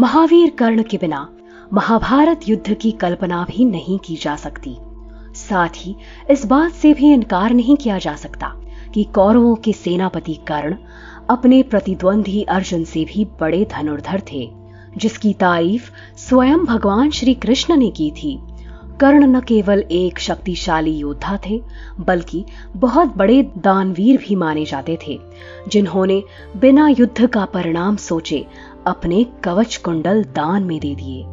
महावीर कर्ण के बिना महाभारत युद्ध की कल्पना भी नहीं की जा सकती। साथ ही इस बात से भी इनकार नहीं किया जा सकता कि कौरवों के सेनापति कर्ण अपने प्रतिद्वंदी अर्जुन से भी बड़े धनुर्धर थे, जिसकी तारीफ स्वयं भगवान श्री कृष्ण ने की थी। कर्ण न केवल एक शक्तिशाली योद्धा थे, बल्कि बहुत बड़े दानवीर भी माने जाते थे, जिन्होंने बिना युद्ध का परिणाम सोचे अपने कवच कुंडल दान में दे दिए।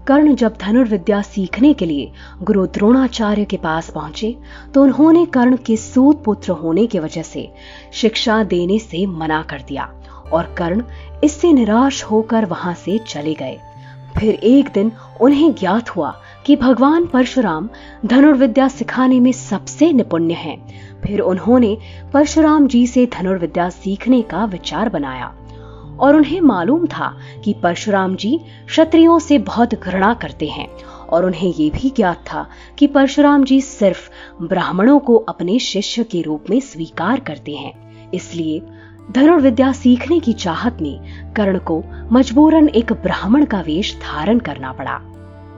कर्ण जब धनुर्विद्या सीखने के लिए गुरु द्रोणाचार्य के पास पहुंचे तो उन्होंने कर्ण के सूत पुत्र होने की वजह से शिक्षा देने से मना कर दिया और कर्ण इससे निराश होकर वहां से चले गए। फिर एक दिन उन्हें ज्ञात हुआ कि भगवान परशुराम धनुर्विद्या सिखाने में सबसे निपुण हैं। फिर उन्होंने परशुराम जी से धनुर्विद्या सीखने का विचार बनाया और उन्हें मालूम था कि परशुराम जी क्षत्रियों से बहुत घृणा करते हैं और उन्हें ये भी ज्ञात था कि परशुराम जी सिर्फ ब्राह्मणों को अपने शिष्य के रूप में स्वीकार करते हैं। इसलिए धनुर्विद्या सीखने की चाहत में कर्ण को मजबूरन एक ब्राह्मण का वेश धारण करना पड़ा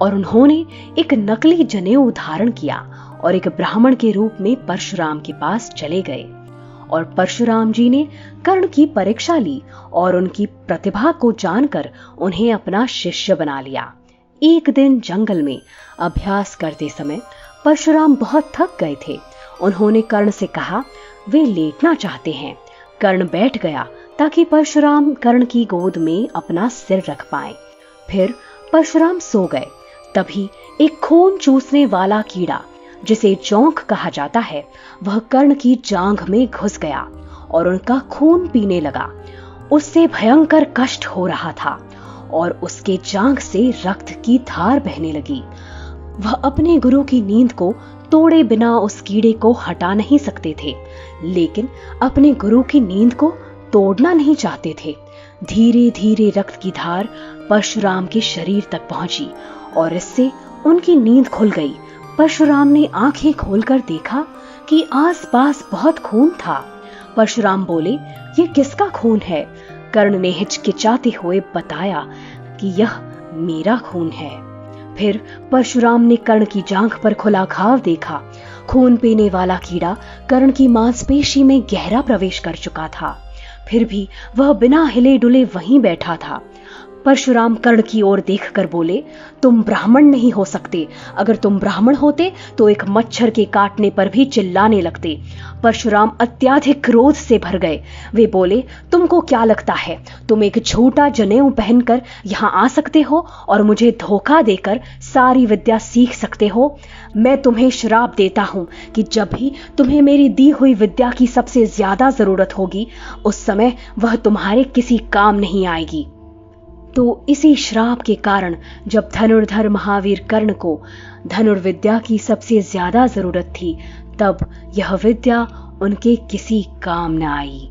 और उन्होंने एक नकली जनेऊ धारण किया और एक ब्राह्मण के रूप में परशुराम के पास चले गए। और परशुराम जी ने कर्ण की परीक्षा ली और उनकी प्रतिभा को जानकर उन्हें अपना शिष्य बना लिया। एक दिन जंगल में अभ्यास करते समय परशुराम बहुत थक गए थे। उन्होंने कर्ण से कहा वे लेटना चाहते हैं। कर्ण बैठ गया ताकि परशुराम कर्ण की गोद में अपना सिर रख पाए। फिर परशुराम सो गए। तभी एक खून चूसने वाला कीड़ा, जिसे जोंक कहा जाता है, वह कर्ण की जांघ में घुस गया और उनका खून पीने लगा। उससे भयंकर कष्ट हो रहा था और उसके जांघ से रक्त की धार बहने लगी। वह अपने गुरु की नींद को तोड़े बिना उस कीड़े को हटा नहीं सकते थे, लेकिन अपने गुरु की नींद को तोड़ना नहीं चाहते थे। धीरे धीरे रक्त की धार परशुराम के शरीर तक पहुंची और इससे उनकी नींद खुल गई। परशुराम ने आंखें खोलकर देखा कि आसपास बहुत खून था। परशुराम बोले, ये किसका खून है? कर्ण ने हिचकिचाते हुए बताया कि यह मेरा खून है। फिर परशुराम ने कर्ण की जांघ पर खुला घाव देखा। खून पीने वाला कीड़ा कर्ण की मांसपेशी में गहरा प्रवेश कर चुका था। फिर भी वह बिना हिले डुले वहीं बैठा था। परशुराम कर्ण की ओर देखकर बोले, तुम ब्राह्मण नहीं हो सकते। अगर तुम ब्राह्मण होते तो एक मच्छर के काटने पर भी चिल्लाने लगते। परशुराम अत्यधिक क्रोध से भर गए। वे बोले, तुमको क्या लगता है तुम एक छोटा जनेऊ पहनकर यहाँ आ सकते हो और मुझे धोखा देकर सारी विद्या सीख सकते हो? मैं तुम्हें श्राप देता हूँ कि जब भी तुम्हें मेरी दी हुई विद्या की सबसे ज्यादा जरूरत होगी, उस समय वह तुम्हारे किसी काम नहीं आएगी। तो इसी श्राप के कारण जब धनुर्धर महावीर कर्ण को धनुर्विद्या की सबसे ज्यादा जरूरत थी, तब यह विद्या उनके किसी काम न आई।